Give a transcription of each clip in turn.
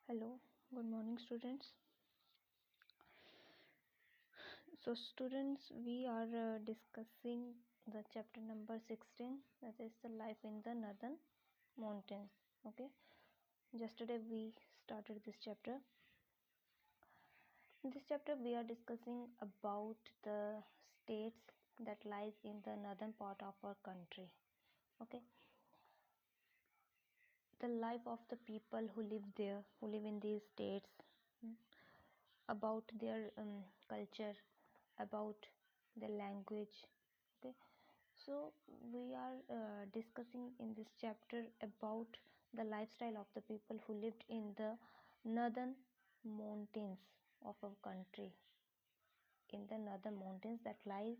Hello, good morning, students. So, students, we are discussing the chapter number 16, that is the life in the northern mountains. Okay, yesterday we started this chapter. In this chapter, we are discussing about the states that lies in the northern part of our country. Okay, the life of the people who live there, who live in these states, about their culture, about the language. Okay, so we are discussing in this chapter about the lifestyle of the people who lived in the northern mountains of our country, in the northern mountains that lies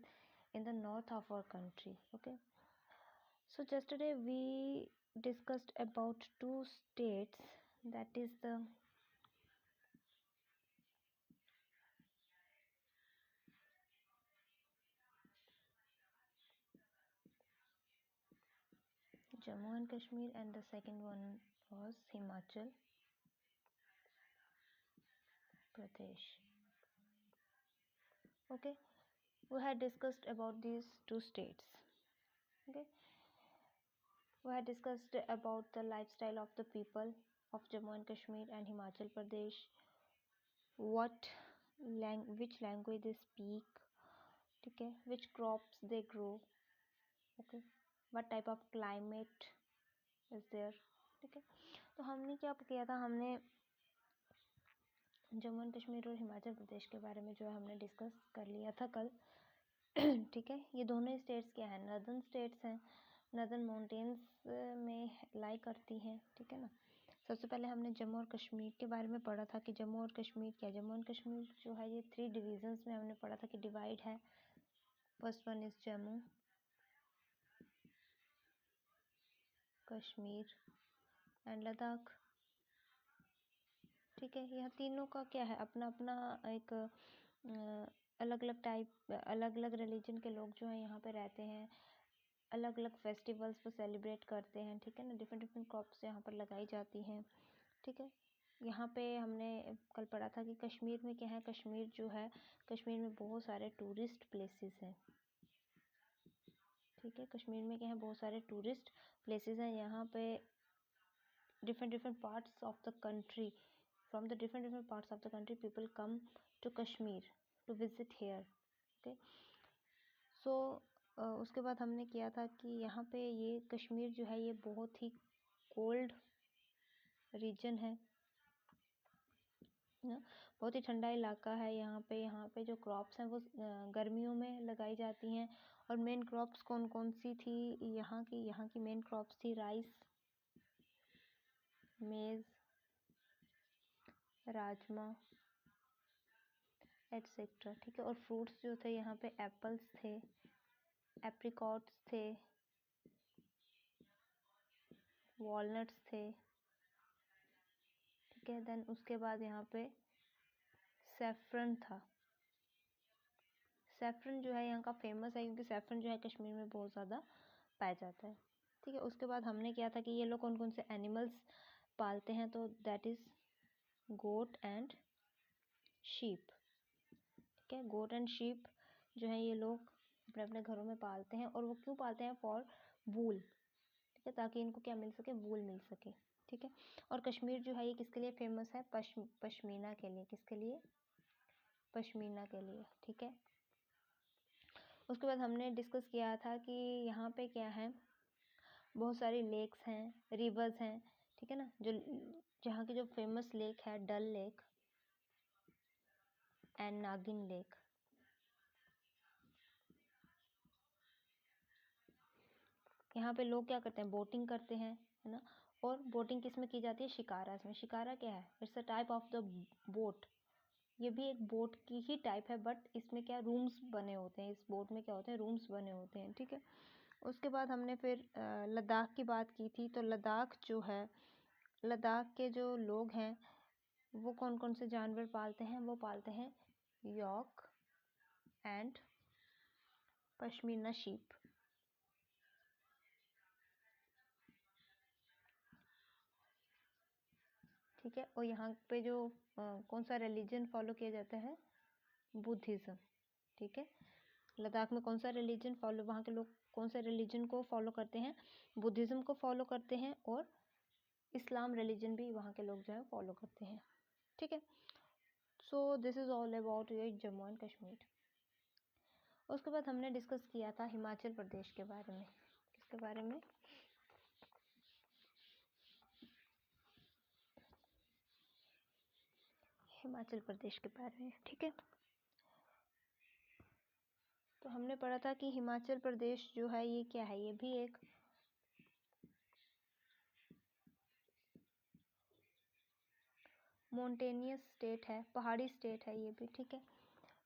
in the north of our country. Okay, so yesterday we discussed about two states, that is the Jammu and Kashmir, and the second one was Himachal Pradesh. Okay, we had discussed about these two states. Okay, we had discussed about the lifestyle of the people of Jammu and Kashmir and Himachal Pradesh, which language they speak, okay, which crops they grow, okay, what type of climate is there. ठीक है, तो हमने क्या किया था, हमने Jammu and Kashmir और हिमाचल प्रदेश के बारे में जो है हमने डिस्कस कर लिया था कल. ठीक है, ये दोनों स्टेट्स क्या है, नर्दर्न स्टेट्स हैं, नर्दर्न माउंटेन्स में लाई करती हैं. ठीक है ना. सबसे पहले हमने जम्मू और कश्मीर के बारे में पढ़ा था कि जम्मू और कश्मीर क्या, जम्मू एंड कश्मीर जो है ये 3 डिवीजन्स में हमने पढ़ा था कि डिवाइड है. First one is Jammu Kashmir and Ladakh. ठीक है, यह तीनों का क्या है, अपना अपना एक अलग अलग टाइप, अलग अलग रिलीजन के लोग जो हैं यहाँ पे रहते हैं, अलग अलग फेस्टिवल्स को सेलिब्रेट करते हैं. ठीक है ना. डिफरेंट डिफरेंट क्रॉप्स यहाँ पर लगाई जाती हैं. ठीक है, यहाँ पे हमने कल पढ़ा था कि कश्मीर में क्या है, कश्मीर जो है, कश्मीर में बहुत सारे टूरिस्ट प्लेसेस हैं. ठीक है, कश्मीर में क्या है, बहुत सारे टूरिस्ट प्लेसेस हैं. यहाँ पे different different parts of the country, from the different different parts of the country people come to Kashmir to visit here. Okay, so उसके बाद हमने किया था कि यहाँ पे ये कश्मीर जो है ये बहुत ही कोल्ड रीजन है ना, बहुत ही ठंडा इलाका है. यहाँ पे जो क्रॉप्स हैं वो गर्मियों में लगाई जाती हैं. और मेन क्रॉप्स कौन कौन सी थी यहाँ की मेन क्रॉप्स थी राइस, मेज़, राजमा एटसेट्रा. ठीक है, और फ्रूट्स जो थे यहाँ पे एप्पल्स थे, एप्रिकॉट्स थे, वॉलनट्स थे. ठीक है, देन उसके बाद यहाँ पे सैफरन था. सैफरन जो है यहाँ का फेमस है क्योंकि सैफरन जो है कश्मीर में बहुत ज़्यादा पाया जाता है. ठीक है, उसके बाद हमने किया था कि ये लोग कौन कौन से एनिमल्स पालते हैं, तो that is goat and sheep. ठीक है, गोट एंड शीप जो है ये लोग अपने अपने घरों में पालते हैं. और वो क्यों पालते हैं, फॉर वूल. ठीक है, ताकि इनको क्या मिल सके, वूल मिल सके. ठीक है, और कश्मीर जो है ये किसके लिए फेमस है, पश्मीना के लिए. किसके लिए, पश्मीना के लिए. ठीक है, उसके बाद हमने डिस्कस किया था कि यहाँ पे क्या है, बहुत सारी लेक्स हैं, रिवर्स हैं. ठीक है ना, जो जहाँ की जो फेमस लेक है डल लेक एंड नागिन लेक. यहाँ पे लोग क्या करते हैं, बोटिंग करते हैं, है ना. और बोटिंग किस में की जाती है, शिकारा में. शिकारा क्या है, it's a type of the boat. ये भी एक बोट की ही टाइप है, बट इसमें क्या रूम्स बने होते हैं. इस बोट में क्या होते हैं, रूम्स बने होते हैं. ठीक है, उसके बाद हमने फिर लद्दाख की बात की थी. तो लद्दाख जो है, लद्दाख के जो लोग हैं वो कौन कौन से जानवर पालते हैं, वो पालते हैं यॉक एंड पश्मीना शीप. ठीक है। और यहाँ पे जो कौन सा रिलीजन फॉलो किया जाता है, बुद्धिज़्म, ठीक है। लद्दाख में कौन सा रिलीजन फॉलो, वहाँ के लोग कौन से रिलीजन को फॉलो करते हैं, बुद्धिज़्म को फॉलो करते हैं, और इस्लाम रिलीजन भी वहाँ के लोग जो है फॉलो करते हैं, ठीक है। So this is all about ये जम्मू एंड कश्मीर। उसके बाद हमने डिस्कस किया था हिमाचल प्रदेश के बारे में। किसके बारे में, हिमाचल प्रदेश के बारे में, ठीक है। तो हमने पढ़ा था कि हिमाचल प्रदेश जो है ये क्या है, ये भी एक माउंटेनियस स्टेट है, पहाड़ी स्टेट है ये भी, ठीक है।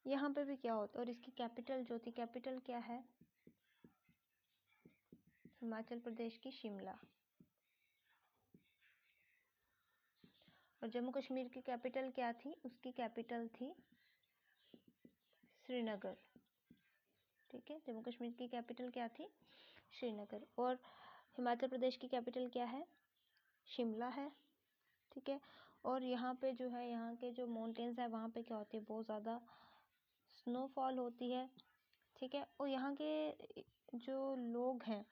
यहाँ पे भी क्या होता है, और इसकी कैपिटल जो थी, कैपिटल क्या है, हिमाचल प्रदेश की शिमला। और जम्मू कश्मीर की कैपिटल क्या थी, उसकी कैपिटल थी श्रीनगर, ठीक है। जम्मू कश्मीर की कैपिटल क्या थी, श्रीनगर। और हिमाचल प्रदेश की कैपिटल क्या है, शिमला है, ठीक है। और यहाँ पे जो है, यहाँ के जो माउंटेन्स है वहाँ पे क्या होती है, बहुत ज़्यादा स्नोफॉल होती है, ठीक है। और यहाँ के जो लोग हैं,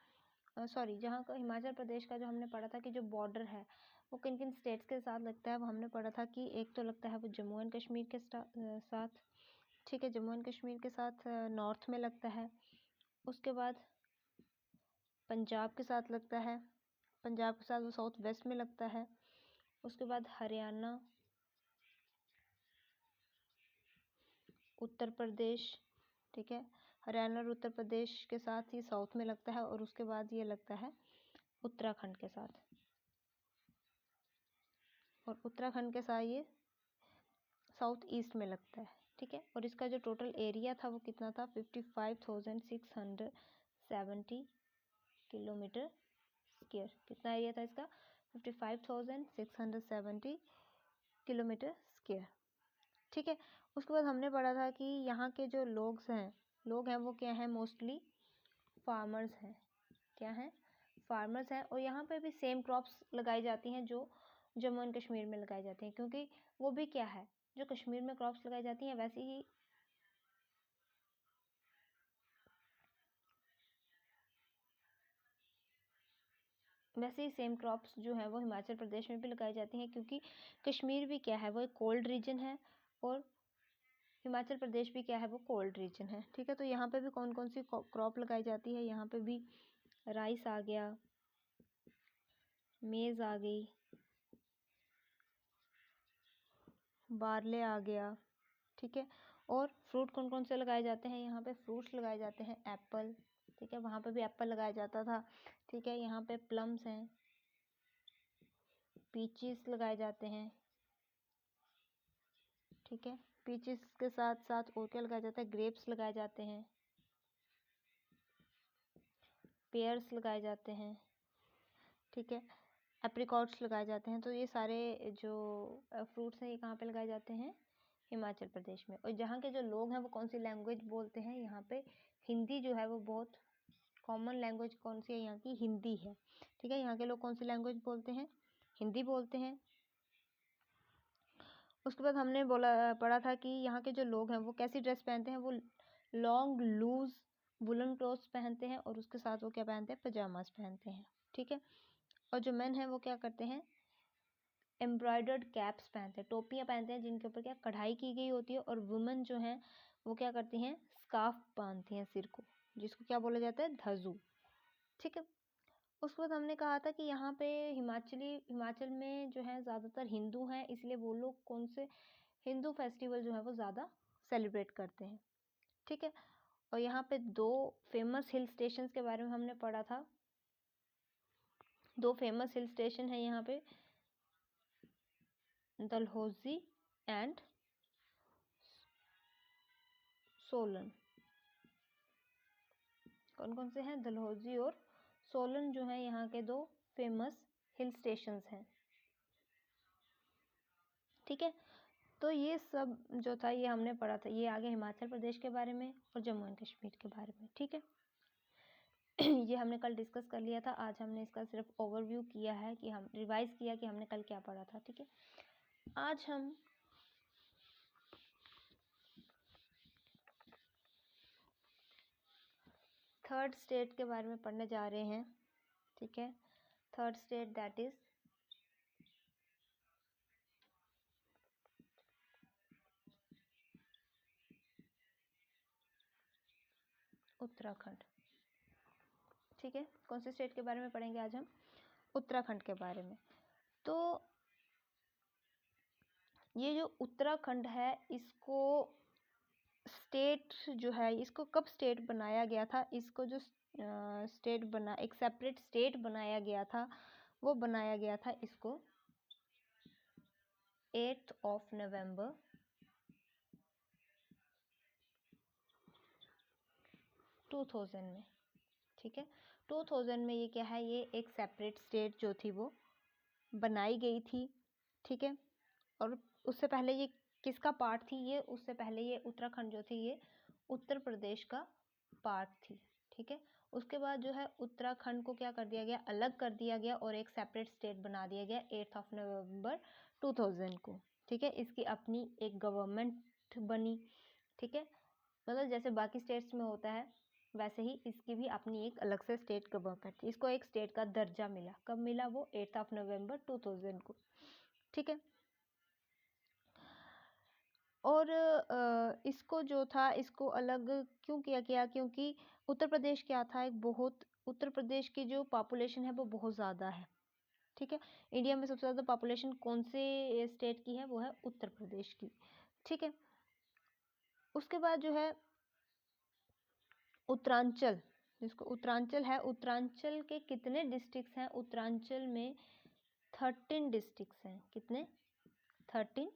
सॉरी, जहाँ का हिमाचल प्रदेश का जो हमने पढ़ा था कि जो बॉर्डर है वो किन किन स्टेट्स के साथ लगता है, वो हमने पढ़ा था कि एक तो लगता है वो जम्मू एंड कश्मीर के साथ, ठीक है, जम्मू एंड कश्मीर के साथ नॉर्थ में लगता है। उसके बाद पंजाब के साथ लगता है, पंजाब के साथ वो साउथ वेस्ट में लगता है। उसके बाद हरियाणा, उत्तर प्रदेश, ठीक है, हरियाणा और उत्तर प्रदेश के साथ ये साउथ में लगता है। और उसके बाद ये लगता है उत्तराखंड के साथ, और उत्तराखंड के साथ ये साउथ ईस्ट में लगता है, ठीक है। और इसका जो टोटल एरिया था वो कितना था, 55,670 किलोमीटर स्क्वायर। कितना एरिया था इसका, 55,670 किलोमीटर स्क्वायर, ठीक है। उसके बाद हमने पढ़ा था कि यहाँ के जो लोग हैं वो क्या हैं, मोस्टली फार्मर्स हैं। क्या हैं, फार्मर्स हैं। और यहाँ पे भी सेम क्रॉप्स लगाई जाती हैं जो जम्मू एंड कश्मीर में लगाई जाती हैं, क्योंकि वो भी क्या है, जो कश्मीर में क्रॉप्स लगाई जाती हैं वैसे ही सेम क्रॉप्स जो है वो हिमाचल प्रदेश में भी लगाई जाती हैं, क्योंकि कश्मीर भी क्या है, वो एक कोल्ड रीजन है, और हिमाचल प्रदेश भी क्या है, वो कोल्ड रीजन है, ठीक है। तो यहाँ पे भी कौन कौन सी क्रॉप लगाई जाती है, यहाँ पे भी राइस आ गया, मेज़ आ गई, बार्ले आ गया, ठीक है। और फ्रूट कौन कौन से लगाए जाते हैं, यहाँ पे फ्रूट्स लगाए जाते हैं, एप्पल, ठीक है, वहाँ पे भी एप्पल लगाया जाता था, ठीक है। यहाँ पे प्लम्स हैं, पीचीस लगाए जाते हैं, ठीक है। पीचीस के साथ साथ और क्या लगाया जाता है, ग्रेप्स लगाए जाते हैं, पेयर्स लगाए जाते हैं, ठीक है, एप्रिकॉट्स लगाए जाते हैं। तो ये सारे जो फ्रूट्स हैं ये कहाँ पे लगाए जाते हैं, हिमाचल प्रदेश में। और जहाँ के जो लोग हैं वो कौन सी लैंग्वेज बोलते हैं, यहाँ पे हिंदी जो है वो बहुत कॉमन लैंग्वेज कौन सी है, यहाँ की हिंदी है, ठीक है। यहाँ के लोग कौन सी लैंग्वेज बोलते हैं, हिंदी बोलते हैं। उसके बाद हमने पढ़ा था कि यहाँ के जो लोग हैं वो कैसी ड्रेस पहनते हैं, वो लॉन्ग लूज वुलन क्लोथ्स पहनते हैं, और उसके साथ वो क्या पहनते हैं, पजामास पहनते हैं, ठीक है। और जो मेन है वो क्या करते हैं, एम्ब्रॉयडर्ड कैप्स पहनते हैं, टोपियाँ पहनते हैं जिनके ऊपर क्या कढ़ाई की गई होती है। और वुमेन जो हैं वो क्या करती हैं, स्कार्फ बांधती हैं सिर को, जिसको क्या बोला जाता है, धजू, ठीक है। उसके बाद हमने कहा था कि यहाँ पे हिमाचल में जो है ज़्यादातर हिंदू हैं, इसलिए वो लोग कौन से हिंदू फेस्टिवल जो है वो ज़्यादा सेलिब्रेट करते हैं, ठीक है। और यहाँ पे 2 फेमस हिल स्टेशंस के बारे में हमने पढ़ा था। 2 फेमस हिल स्टेशन है यहाँ पे, डलहौजी एंड सोलन। कौन कौन से हैं, डलहौजी और सोलन जो है यहाँ के 2 फेमस हिल स्टेशंस हैं, ठीक है। तो ये सब जो था ये हमने पढ़ा था, ये आगे हिमाचल प्रदेश के बारे में और जम्मू एंड कश्मीर के बारे में, ठीक है। ये हमने कल डिस्कस कर लिया था। आज हमने इसका सिर्फ ओवरव्यू किया है कि हम रिवाइज किया कि हमने कल क्या पढ़ा था। ठीक है, आज हम थर्ड स्टेट के बारे में पढ़ने जा रहे हैं। ठीक है, third state that is Uttarakhand. ठीक है, कौन से स्टेट के बारे में पढ़ेंगे आज हम? उत्तराखंड के बारे में। तो ये जो उत्तराखंड है, इसको स्टेट जो है, इसको कब स्टेट बनाया गया था? इसको जो स्टेट बना, एक सेपरेट स्टेट बनाया गया था, वो बनाया गया था इसको 8 नवंबर 2000 में। ठीक है, 2000 में ये क्या है, ये एक सेपरेट स्टेट जो थी वो बनाई गई थी। ठीक है, और उससे पहले ये किसका पार्ट थी? ये उससे पहले ये उत्तराखंड जो थी ये उत्तर प्रदेश का पार्ट थी। ठीक है, उसके बाद जो है उत्तराखंड को क्या कर दिया गया, अलग कर दिया गया और एक सेपरेट स्टेट बना दिया गया 8 नवंबर 2000 को। ठीक है, इसकी अपनी एक गवर्नमेंट बनी। ठीक है, मतलब जैसे बाकी स्टेट्स में होता है वैसे ही इसकी भी अपनी एक अलग से स्टेट गवर्नमेंट थी। इसको एक स्टेट का दर्जा मिला। कब मिला? वो 8 नवंबर 2000 को। ठीक है, और इसको जो था, इसको अलग क्यों किया गया? क्योंकि उत्तर प्रदेश क्या था, एक बहुत, उत्तर प्रदेश की जो पॉपुलेशन है वो बहुत ज़्यादा है। ठीक है, इंडिया में सबसे ज़्यादा पॉपुलेशन कौन से स्टेट की है? वो है उत्तर प्रदेश की। ठीक है, उसके बाद जो है उत्तरांचल, जिसको उत्तरांचल है, उत्तरांचल के कितने डिस्ट्रिक्ट्स हैं? उत्तरांचल में 13 डिस्ट्रिक्ट्स हैं। कितने? 13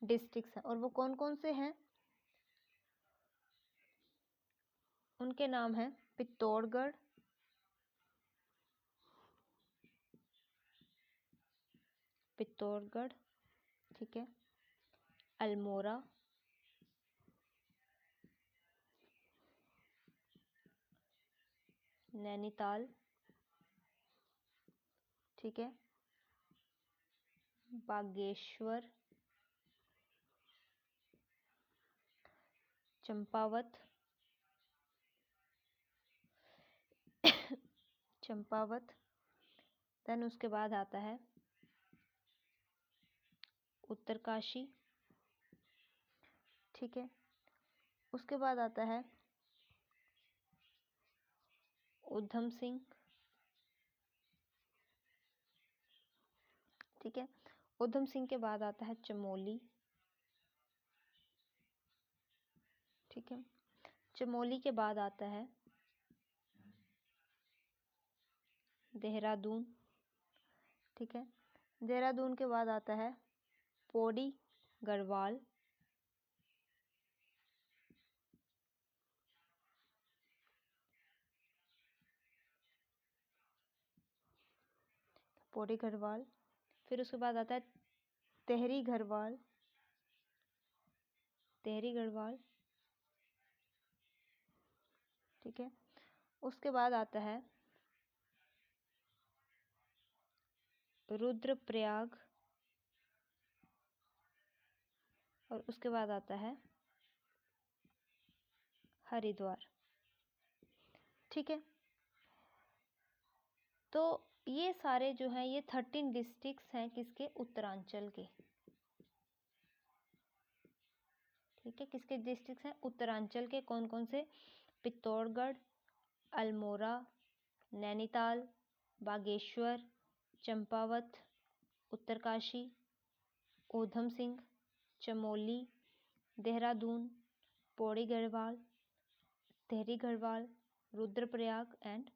डिस्ट्रिक्ट्स हैं। और वो कौन कौन से हैं? उनके नाम हैं पित्तौरगढ़, पित्तौरगढ़, ठीक है, अल्मोड़ा, नैनीताल, ठीक है, बागेश्वर, चंपावत, चंपावत, देन उसके बाद आता है उत्तरकाशी। ठीक है, उसके बाद आता है उधम सिंह। ठीक है, उधम सिंह के बाद आता है चमोली। ठीक है, चमोली के बाद आता है देहरादून। ठीक है, देहरादून के बाद आता है पौड़ी गढ़वाल। पौड़ी गढ़वाल, फिर उसके बाद आता है तेहरी गढ़वाल, तेहरी गढ़वाल। ठीक है, उसके बाद आता है रुद्रप्रयाग, और उसके बाद आता है हरिद्वार। ठीक है, तो ये सारे जो हैं ये 13 डिस्ट्रिक्ट्स हैं किसके? उत्तरांचल के। ठीक है, किसके डिस्ट्रिक्ट्स हैं? उत्तरांचल के। कौन कौन से? पित्तौरगढ़, अल्मोड़ा, नैनीताल, बागेश्वर, चंपावत, उत्तरकाशी, ऊधम सिंह, चमोली, देहरादून, पौड़ी गढ़वाल, तेहरी गढ़वाल, रुद्रप्रयाग एंड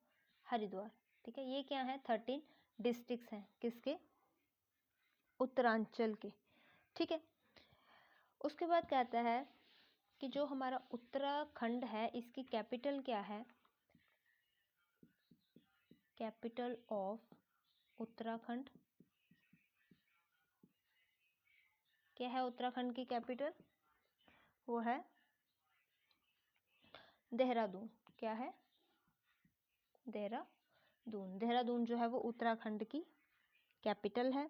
हरिद्वार। ठीक है, ये क्या है? 13 डिस्ट्रिक्ट्स हैं किसके? उत्तरांचल के। ठीक है, उसके बाद कहता है कि जो हमारा उत्तराखंड है इसकी कैपिटल क्या है? कैपिटल ऑफ उत्तराखंड क्या है? उत्तराखंड की कैपिटल वो है देहरादून। क्या है? देहरादून। देहरादून जो है वो उत्तराखंड की कैपिटल है।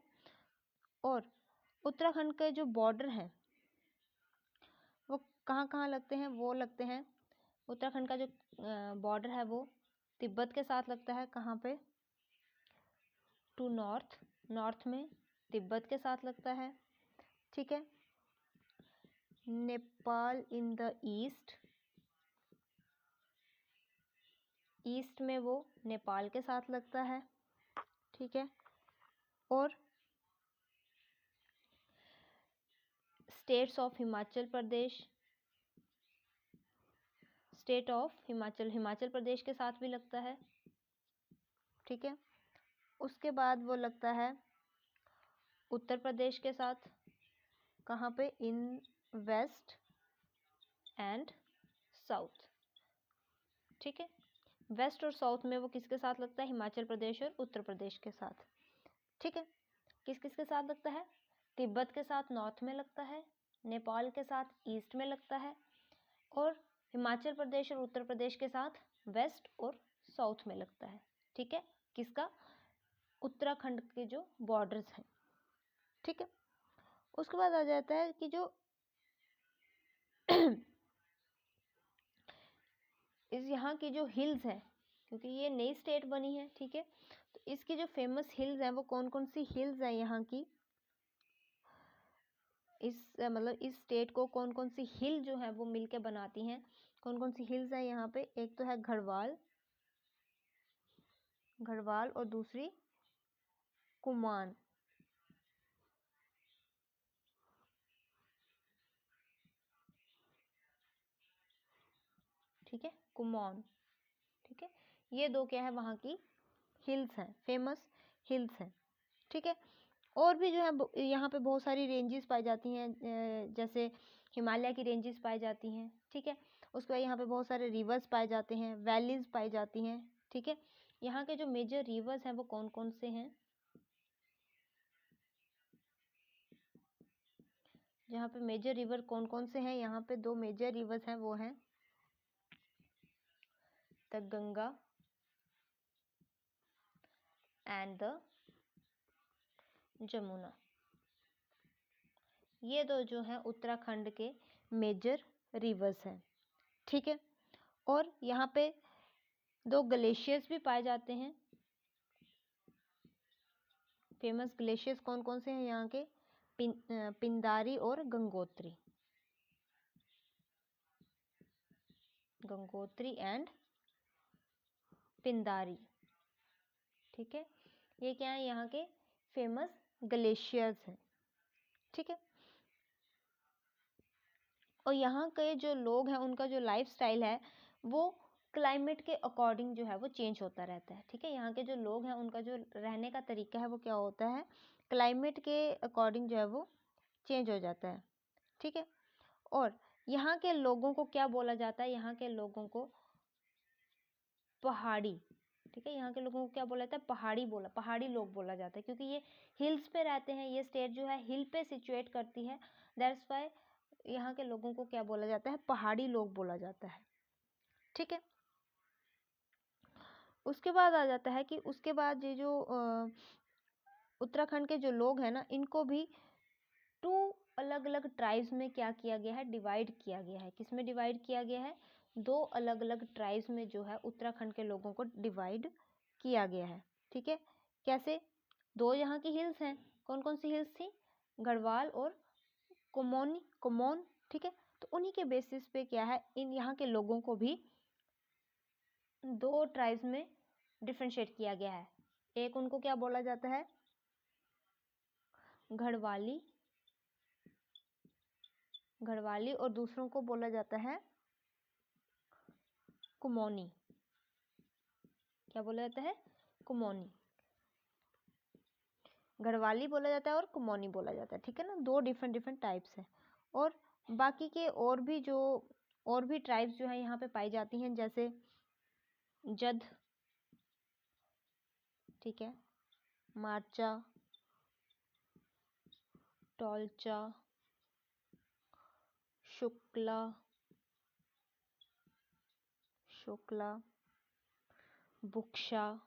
और उत्तराखंड के जो बॉर्डर हैं वो कहाँ कहाँ लगते हैं? वो लगते हैं, उत्तराखंड का जो बॉर्डर है वो तिब्बत के साथ लगता है। कहाँ पे? टू नॉर्थ, नॉर्थ में तिब्बत के साथ लगता है। ठीक है। Nepal in the east, east में वो नेपाल के साथ लगता है। ठीक है। और states of Himachal Pradesh, state of Himachal, Himachal Pradesh के साथ भी लगता है। ठीक है। उसके बाद वो लगता है उत्तर प्रदेश के साथ। कहाँ पे? इन वेस्ट एंड साउथ। ठीक है। वेस्ट और साउथ में वो किसके साथ लगता है? हिमाचल प्रदेश और उत्तर प्रदेश के साथ। ठीक है। किस किस के साथ लगता है? तिब्बत के साथ नॉर्थ में लगता है, नेपाल के साथ ईस्ट में लगता है, और हिमाचल प्रदेश और उत्तर प्रदेश के साथ वेस्ट और साउथ में लगता है। ठीक है। किसका? उत्तराखंड के जो बॉर्डर्स हैं। ठीक है। उसके बाद आ जाता है कि जो इस यहाँ की जो हिल्स है, क्योंकि ये नई स्टेट बनी है। ठीक है। तो इसकी जो फेमस हिल्स हैं वो कौन कौन सी हिल्स हैं यहाँ की? इस मतलब इस स्टेट को कौन कौन सी हिल जो है वो मिलके बनाती हैं? कौन कौन सी हिल्स हैं यहाँ पे? एक तो है गढ़वाल, गढ़वाल, और दूसरी कुमान। ठीक है, कुमान। ठीक है। ये दो क्या है? वहाँ की हिल्स हैं, फेमस हिल्स हैं। ठीक है। और भी जो है यहाँ पे बहुत सारी रेंजेस पाई जाती हैं, जैसे हिमालय की रेंजेस पाई जाती हैं। ठीक है। उसके बाद यहाँ पे बहुत सारे रिवर्स पाए जाते हैं, वैलीज पाई जाती हैं। ठीक है। यहाँ के जो मेजर रिवर्स हैं वो कौन कौन से हैं? यहाँ पे मेजर रिवर कौन कौन से हैं? यहाँ पे दो मेजर रिवर्स हैं, वो हैं the Ganga and the Jamuna. ये दो जो हैं उत्तराखंड के मेजर रिवर्स हैं। ठीक है। और यहाँ पे दो ग्लेशियर्स भी पाए जाते हैं। फेमस ग्लेशियर्स कौन कौन से हैं यहाँ के? पिंडारी और गंगोत्री, गंगोत्री एंड पिंडारी। ठीक है। ये क्या है? यहाँ के फेमस ग्लेशियर्स हैं। ठीक है। और यहाँ के जो लोग हैं उनका जो लाइफ स्टाइल है वो क्लाइमेट के अकॉर्डिंग जो है वो चेंज होता रहता है। ठीक है। यहाँ के जो लोग हैं उनका जो रहने का तरीका है वो क्या होता है? क्लाइमेट के अकॉर्डिंग जो है वो चेंज हो जाता है। ठीक है। और यहाँ के लोगों को क्या बोला जाता है? यहाँ के लोगों को पहाड़ी। ठीक है। यहाँ के लोगों को क्या बोला जाता है? पहाड़ी लोग बोला जाता है, क्योंकि ये हिल्स पे रहते हैं। ये स्टेट जो है हिल पे सिचुएट करती है, दैट्स वाई यहाँ के लोगों को क्या बोला जाता है? पहाड़ी लोग बोला जाता है। ठीक है। उसके बाद आ जाता है कि उसके बाद ये जो उत्तराखंड के जो लोग हैं ना, इनको भी टू अलग अलग ट्राइब्स में क्या किया गया है? डिवाइड किया गया है। किस में डिवाइड किया गया है? दो अलग अलग ट्राइब्स में जो है उत्तराखंड के लोगों को डिवाइड किया गया है। ठीक है। कैसे? दो यहाँ की हिल्स हैं, कौन कौन सी हिल्स थी? गढ़वाल और कुमोन। ठीक है। तो उन्हीं के बेसिस पे क्या है, इन यहाँ के लोगों को भी दो ट्राइब्स में डिफरेंशिएट किया गया है। एक उनको क्या बोला जाता है? गढ़वाली, गढ़वाली, और दूसरों को बोला जाता है कुमोनी। क्या बोला जाता है? कुमोनी। गढ़वाली बोला जाता है और कुमोनी बोला जाता है। ठीक है ना, दो डिफरेंट डिफरेंट टाइप्स हैं। और बाकी के और भी ट्राइब्स जो है यहाँ पे पाई जाती हैं, जैसे जद, ठीक है, मारचा, टोलचा, शुक्ला, बुक्शा,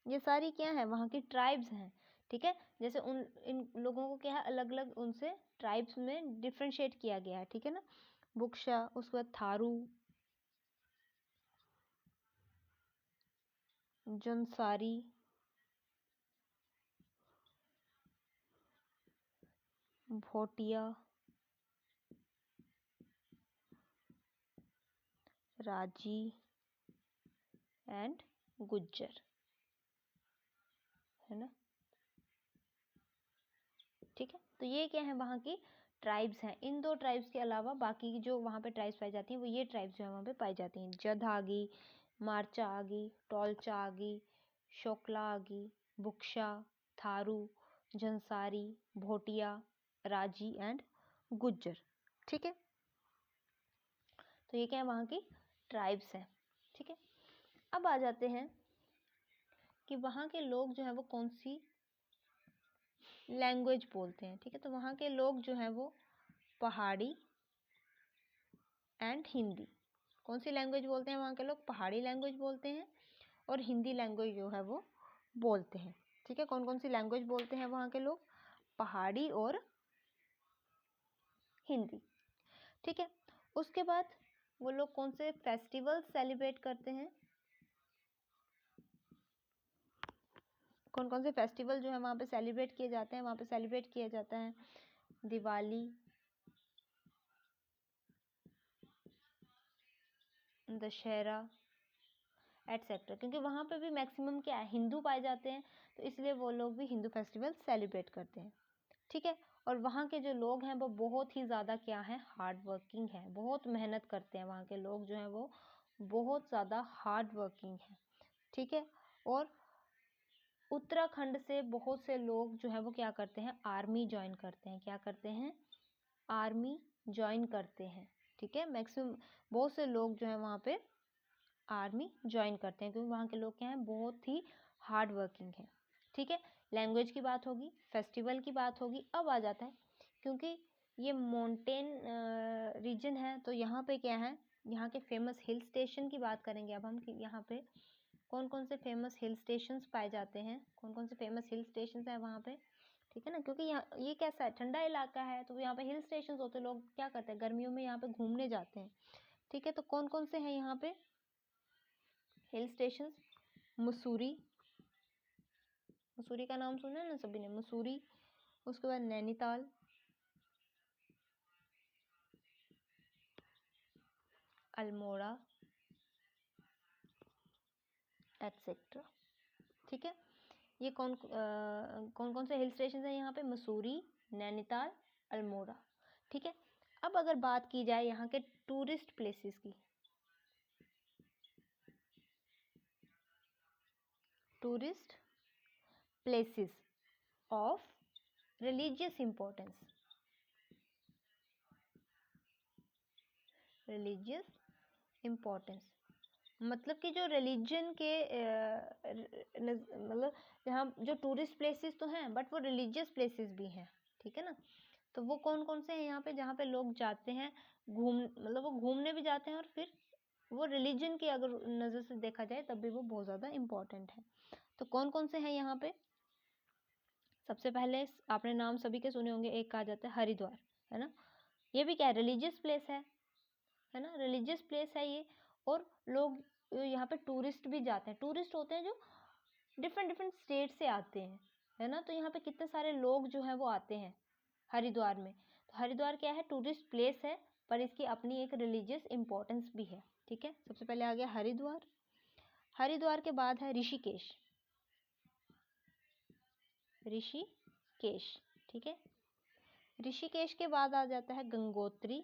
ये सारी क्या है, वहाँ की ट्राइब्स हैं। ठीक है, जैसे इन लोगों को क्या है, अलग अलग उनसे ट्राइब्स में डिफ्रेंशिएट किया गया है। ठीक है ना, बुक्शा, उसके बाद थारू, जंसारी, भोटिया, राजी एंड गुज्जर, है ना। ठीक है, तो ये क्या है, वहाँ की ट्राइब्स हैं। इन दो ट्राइब्स के अलावा बाकी जो वहाँ पे ट्राइब्स पाई जाती हैं वो ये ट्राइब्स जो है वहाँ पे पाई जाती हैं। जद आ गई, मारचा आ गई, टोलचा आ गई, शोकला आ गई, बुक्शा, थारू, जंसारी, भोटिया, राजी एंड गुज्जर। ठीक है, तो ये क्या है, वहाँ की ट्राइब्स हैं। ठीक है, अब आ जाते हैं कि वहाँ के लोग जो है वो कौन सी लैंग्वेज बोलते हैं। ठीक है, तो वहाँ के लोग जो हैं वो पहाड़ी एंड हिंदी, कौन सी लैंग्वेज बोलते हैं वहाँ के लोग, पहाड़ी लैंग्वेज बोलते हैं और हिंदी लैंग्वेज जो है वो बोलते हैं। ठीक है, कौन कौन सी लैंग्वेज बोलते हैं वहाँ के लोग, पहाड़ी और हिंदी। ठीक है, उसके बाद वो लोग कौन से फेस्टिवल सेलिब्रेट करते हैं, कौन कौन से फेस्टिवल जो है वहाँ पे सेलिब्रेट किए जाते हैं, वहाँ पे सेलिब्रेट किया जाता है दिवाली, दशहरा एटसेट्रा, क्योंकि वहाँ पे भी मैक्सिमम क्या है, हिंदू पाए जाते हैं, तो इसलिए वो लोग भी हिंदू फेस्टिवल सेलिब्रेट करते हैं। ठीक है, और वहाँ के जो लोग हैं वो बहुत ही ज़्यादा क्या है, हार्ड वर्किंग है, बहुत मेहनत करते हैं। वहाँ के लोग जो हैं वो बहुत ज़्यादा हार्ड वर्किंग है। ठीक है, और उत्तराखंड से बहुत से लोग जो है वो क्या करते हैं, आर्मी ज्वाइन करते हैं। क्या करते हैं, आर्मी ज्वाइन करते हैं। ठीक है, मैक्सिमम बहुत से लोग जो है वहाँ पे आर्मी ज्वाइन करते हैं, क्योंकि वहाँ के लोग क्या हैं, बहुत ही हार्ड वर्किंग है। ठीक है, लैंग्वेज की बात होगी, फेस्टिवल की बात होगी। अब आ जाता है, क्योंकि ये माउंटेन रीजन है, तो यहाँ पे क्या है, यहाँ के फेमस हिल स्टेशन की बात करेंगे अब हम, कि यहाँ पे कौन कौन से फेमस हिल स्टेशंस पाए जाते हैं, कौन कौन से फेमस हिल स्टेशंस हैं वहाँ पे। ठीक है ना, क्योंकि यहाँ ये कैसा है, ठंडा इलाका है, तो यहाँ पे हिल स्टेशंस होते हैं, लोग क्या करते हैं, गर्मियों में यहाँ पे घूमने जाते हैं। ठीक है, तो कौन कौन से हैं यहाँ पे हिल स्टेशंस, मसूरी, मसूरी का नाम सुना है ना सभी ने, मसूरी, उसके बाद नैनीताल, अल्मोड़ा एटसेट्रा। ठीक है, ये कौन कौन से हिल स्टेशन हैं यहाँ पे, मसूरी, नैनीताल, अल्मोड़ा। ठीक है, अब अगर बात की जाए यहाँ के टूरिस्ट प्लेसेस की, tourist places of religious importance, religious importance मतलब कि जो रिलीजन के मतलब यहाँ जो टूरिस्ट प्लेसेस तो हैं, बट वो रिलीजियस प्लेसेस भी हैं। ठीक है ना, तो वो कौन कौन से हैं यहाँ पे, जहाँ पे लोग जाते हैं घूम, मतलब वो घूमने भी जाते हैं, और फिर वो रिलीजन की अगर नज़र से देखा जाए तब भी वो बहुत ज़्यादा इम्पोर्टेंट है। तो कौन कौन से हैं यहाँ पे, सबसे पहले आपने नाम सभी के सुने होंगे, एक कहा जाता है हरिद्वार, है ना, ये भी क्या है, रिलीजियस प्लेस है ना, रिलीजियस प्लेस है ये। और लोग यहाँ पे टूरिस्ट भी जाते हैं, टूरिस्ट होते हैं जो डिफरेंट डिफरेंट स्टेट से आते हैं, है ना, तो यहाँ पे कितने सारे लोग जो हैं वो आते हैं हरिद्वार में। तो हरिद्वार क्या है, टूरिस्ट प्लेस है, पर इसकी अपनी एक रिलीजियस इम्पोर्टेंस भी है। ठीक है, सबसे पहले आ गया हरिद्वार, हरिद्वार के बाद है ऋषिकेश, ऋषिकेश। ठीक है, ऋषिकेश के बाद आ जाता है गंगोत्री,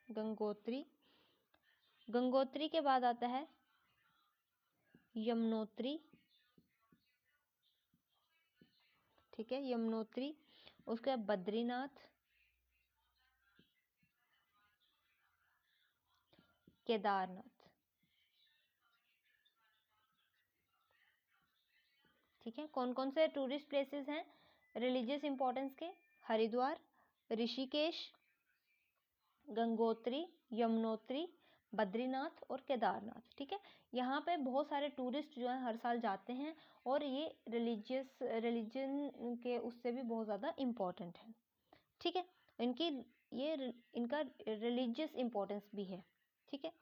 गंगोत्री, गंगोत्री के बाद आता है यमुनोत्री। ठीक है, यमुनोत्री, उसके बाद बद्रीनाथ, केदारनाथ। ठीक है, कौन कौन से टूरिस्ट प्लेसेस हैं रिलीजियस इंपॉर्टेंस के, हरिद्वार, ऋषिकेश, गंगोत्री, यमुनोत्री, बद्रीनाथ और केदारनाथ। ठीक है, यहाँ पे बहुत सारे टूरिस्ट जो है हर साल जाते हैं और ये रिलीजन के उससे भी बहुत ज़्यादा इम्पोर्टेंट है। ठीक है, इनका रिलीजियस इम्पोर्टेंस भी है। ठीक है,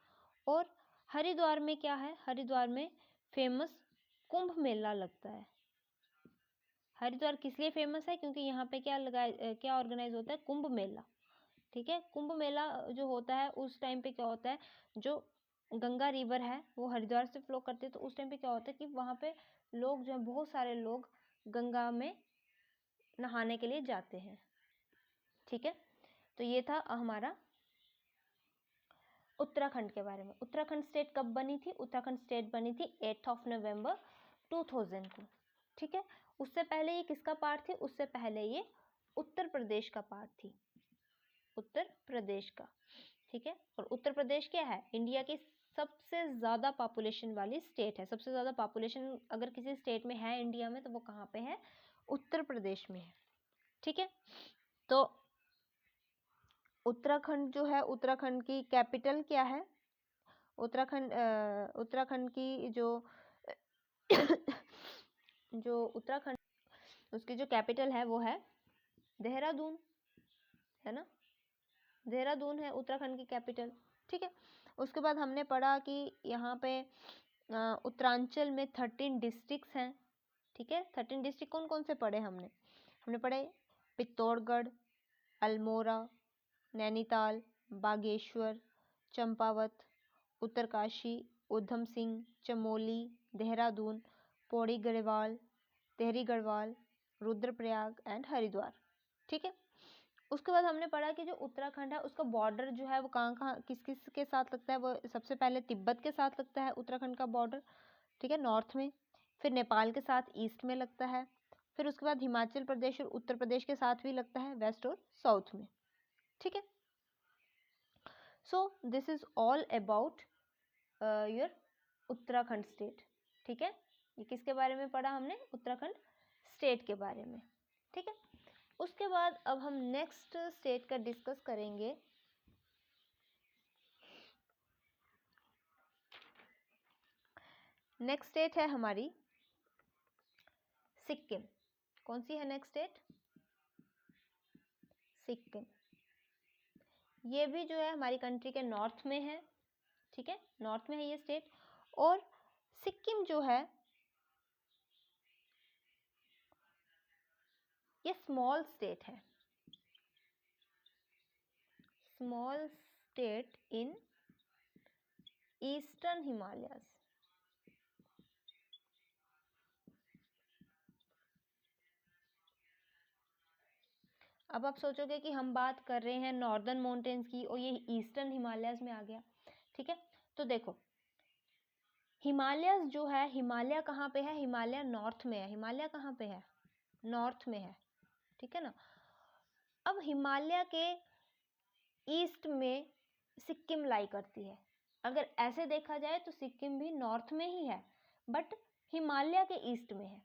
और हरिद्वार में क्या है, हरिद्वार में फेमस कुंभ मेला लगता है। हरिद्वार किस लिए फेमस है, क्योंकि यहाँ पे क्या ऑर्गेनाइज होता है, कुंभ मेला। ठीक है, कुंभ मेला जो होता है उस टाइम पे क्या होता है, जो गंगा रिवर है वो हरिद्वार से फ्लो करती है, तो उस टाइम पे क्या होता है कि वहाँ पे लोग जो है, बहुत सारे लोग गंगा में नहाने के लिए जाते हैं। ठीक है, तो ये था हमारा उत्तराखंड के बारे में। उत्तराखंड स्टेट कब बनी थी, उत्तराखंड स्टेट बनी थी 8 नवंबर 2000 को। ठीक है, उससे पहले ये किसका पार्ट थी, उससे पहले ये उत्तर प्रदेश का पार्ट थी, उत्तर प्रदेश का। ठीक है, और उत्तर प्रदेश क्या है, इंडिया की सबसे ज़्यादा पॉपुलेशन वाली स्टेट है। सबसे ज़्यादा पॉपुलेशन अगर किसी स्टेट में है इंडिया में, तो वो कहाँ पे है, उत्तर प्रदेश में है। ठीक है, तो उत्तराखंड जो है, उत्तराखंड की कैपिटल क्या है, उत्तराखंड की जो उत्तराखंड, उसकी जो कैपिटल है वो है देहरादून, है ना, देहरादून है उत्तराखंड की कैपिटल। ठीक है, उसके बाद हमने पढ़ा कि यहाँ पे उत्तरांचल में 13 डिस्ट्रिक्ट्स हैं। ठीक है, 13 डिस्ट्रिक्ट कौन कौन से पढ़े हमने पढ़े पित्तौड़गढ़, अल्मोड़ा, नैनीताल, बागेश्वर, चंपावत, उत्तरकाशी, उधम सिंह, चमोली, देहरादून, पौड़ी गढ़वाल, टिहरी गढ़वाल, रुद्रप्रयाग एंड हरिद्वार। ठीक है, उसके बाद हमने पढ़ा कि जो उत्तराखंड है उसका बॉर्डर जो है वो कहाँ किस किस के साथ लगता है, वो सबसे पहले तिब्बत के साथ लगता है उत्तराखंड का बॉर्डर। ठीक है, नॉर्थ में, फिर नेपाल के साथ ईस्ट में लगता है, फिर उसके बाद हिमाचल प्रदेश और उत्तर प्रदेश के साथ भी लगता है वेस्ट और साउथ में। ठीक है, so this is all about your Uttarakhand state. ठीक है, ये किसके बारे में पढ़ा हमने, उत्तराखंड स्टेट के बारे में। ठीक है, उसके बाद अब हम नेक्स्ट स्टेट का डिस्कस करेंगे। नेक्स्ट स्टेट है हमारी सिक्किम। कौन सी है नेक्स्ट स्टेट, सिक्किम। ये भी जो है हमारी कंट्री के नॉर्थ में है। ठीक है, नॉर्थ में है ये स्टेट, और सिक्किम जो है ये स्मॉल स्टेट है, small state in eastern Himalayas. अब आप सोचोगे कि हम बात कर रहे हैं नॉर्दर्न माउंटेन्स की और ये ईस्टर्न हिमालयस में आ गया। ठीक है, तो देखो हिमालयस जो है, हिमालय कहाँ पे है, हिमालय नॉर्थ में है। हिमालय कहाँ पे है, नॉर्थ में है। ठीक है ना, अब हिमालय के ईस्ट में सिक्किम लाई करती है। अगर ऐसे देखा जाए तो सिक्किम भी नॉर्थ में ही है, बट हिमालय के ईस्ट में है।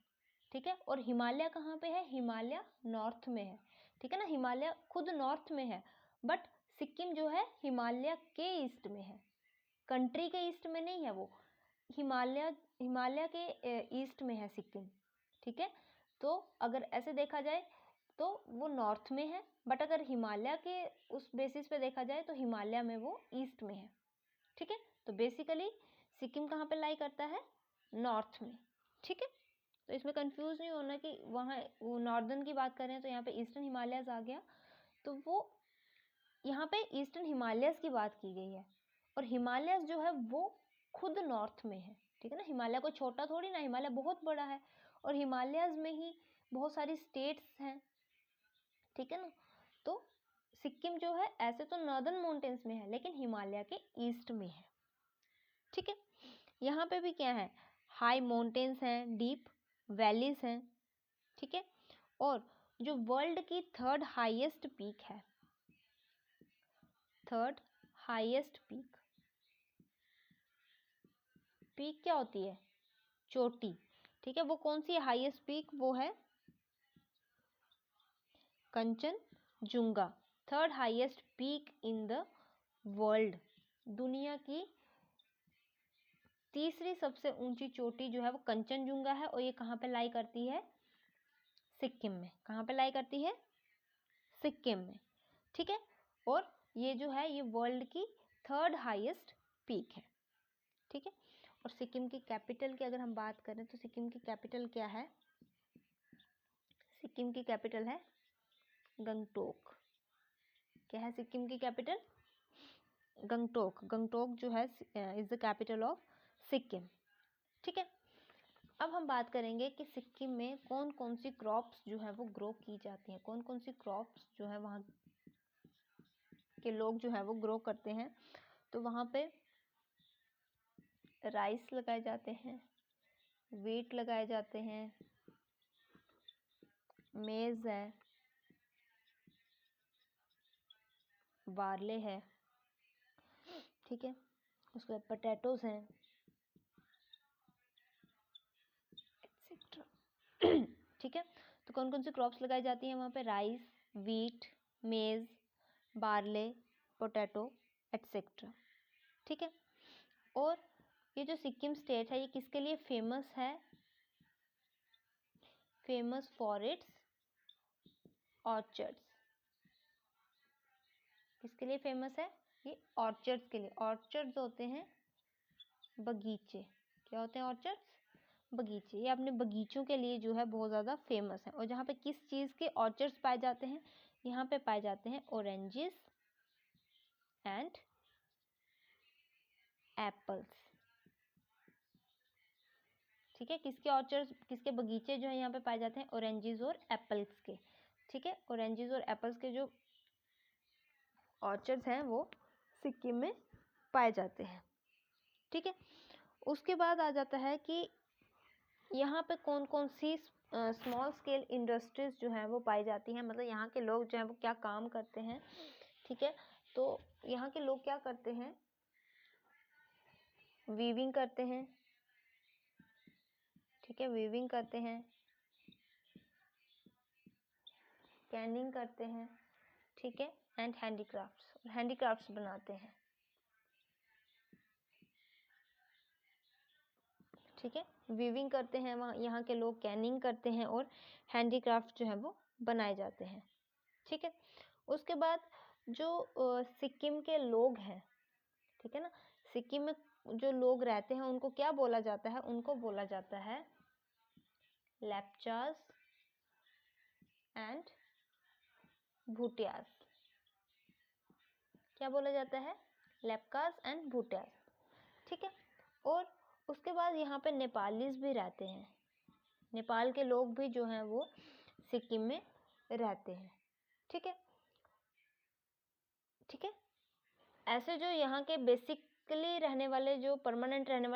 ठीक है, और हिमालय कहाँ पे है, हिमालय नॉर्थ में है। ठीक है ना, हिमालय खुद नॉर्थ में है, बट सिक्किम जो है हिमालय के ईस्ट में है, कंट्री के ईस्ट में नहीं है वो, हिमालय के ईस्ट में है सिक्किम। ठीक है, तो अगर ऐसे देखा जाए तो वो नॉर्थ में है, बट अगर हिमालय के उस बेसिस पे देखा जाए तो हिमालय में वो ईस्ट में है। ठीक है, तो बेसिकली सिक्किम कहाँ पे लाई करता है, नॉर्थ में। ठीक है, तो इसमें कंफ्यूज नहीं होना कि वहाँ वो नॉर्दर्न की बात कर रहे हैं तो यहाँ पे ईस्टर्न हिमालयस आ गया, तो वो यहाँ पे ईस्टर्न हिमालयस की बात की गई है, और हिमालयस जो है वो खुद नॉर्थ में है। ठीक है ना, हिमालय कोई छोटा थोड़ी ना, हिमालय बहुत बड़ा है, और हिमालयस में ही बहुत सारी स्टेट्स हैं। ठीक है ना, तो सिक्किम जो है ऐसे तो नॉर्दर्न माउंटेन्स में है, लेकिन हिमालय के ईस्ट में है। ठीक है, यहाँ पे भी क्या है, हाई माउंटेन्स हैं, डीप वैलीज हैं। ठीक है, और जो वर्ल्ड की थर्ड हाईएस्ट पीक है, थर्ड हाईएस्ट पीक, पीक क्या होती है, चोटी। ठीक है, वो कौन सी हाईएस्ट पीक, वो है Kanchenjunga. Third highest peak in the world, दुनिया की तीसरी सबसे ऊंची चोटी जो है वो कंचनजुंगा है, और ये कहाँ पे लाई करती है? सिक्किम में। कहाँ पे लाई करती है? सिक्किम में, ठीक है। और ये जो है ये वर्ल्ड की थर्ड हाईएस्ट पीक है, ठीक है। और सिक्किम की कैपिटल की अगर हम बात करें तो सिक्किम की कैपिटल क्या है? सिक्किम की कैपिटल है गंगटोक। क्या है सिक्किम की कैपिटल? गंगटोक। गंगटोक जो है is the capital of Sikkim, ठीक है। अब हम बात करेंगे कि सिक्किम में कौन कौन सी क्रॉप्स जो है वो ग्रो की जाती हैं, कौन कौन सी क्रॉप्स जो है वहाँ के लोग जो है वो ग्रो करते हैं। तो वहाँ पे राइस लगाए जाते हैं, वीट लगाए जाते हैं, मेज है, बार्ले है, ठीक है। उसके बाद पोटैटोज हैं, एक्सेट्रा, ठीक है। तो कौन कौन सी क्रॉप्स लगाई जाती हैं वहाँ पे? राइस, वीट, मेज, बार्ले, पोटैटो, एक्सेट्रा, ठीक है। और ये जो सिक्किम स्टेट है ये किसके लिए फेमस है? Famous for its orchards. किसके लिए फेमस है? ये ऑर्चर्ड्स के लिए। ऑर्चर्ड्स होते हैं बगीचे। क्या होते हैं ऑर्चर्ड्स? बगीचे। ये अपने बगीचों के लिए जो है बहुत ज़्यादा फेमस है। और जहाँ पे किस चीज़ के ऑर्चर्ड्स पाए जाते हैं? यहाँ पे पाए जाते हैं ऑरेंजेस एंड एप्पल्स, ठीक है। किसके ऑर्चर्ड्स, किसके बगीचे जो है यहाँ पे पाए जाते हैं? ऑरेंजेस और एप्पल्स के, ठीक है। ऑरेंजेस और एप्पल्स के जो ऑर्चर्ड्स हैं वो सिक्किम में पाए जाते हैं, ठीक है। उसके बाद आ जाता है कि यहाँ पे कौन कौन सी स्मॉल स्केल इंडस्ट्रीज जो है वो पाई जाती हैं, मतलब यहाँ के लोग जो है वो क्या काम करते हैं, ठीक है। तो यहाँ के लोग क्या करते हैं? वीविंग करते हैं, ठीक है, वीविंग करते हैं, कैनिंग करते हैं, ठीक है, एंड हैंडीक्राफ्ट्स, हैंडीक्राफ्ट्स बनाते हैं, ठीक है। वीविंग करते हैं वहाँ यहाँ के लोग, कैनिंग करते हैं, और हैंडीक्राफ्ट जो है वो बनाए जाते हैं, ठीक है। उसके बाद जो सिक्किम के लोग हैं, ठीक है ना, सिक्किम में जो लोग रहते हैं उनको क्या बोला जाता है? उनको बोला जाता है लेप्चास एंड भूटियास। क्या बोला जाता है? लेप्कास एंड भूटियास, ठीक है। और उसके बाद यहाँ पे नेपालीज भी रहते हैं। नेपाल के लोग भी जो हैं वो सिक्किम में रहते हैं, ठीक है, ठीक है। ऐसे जो यहाँ के बेसिकली रहने वाले, जो परमानेंट रहने वाले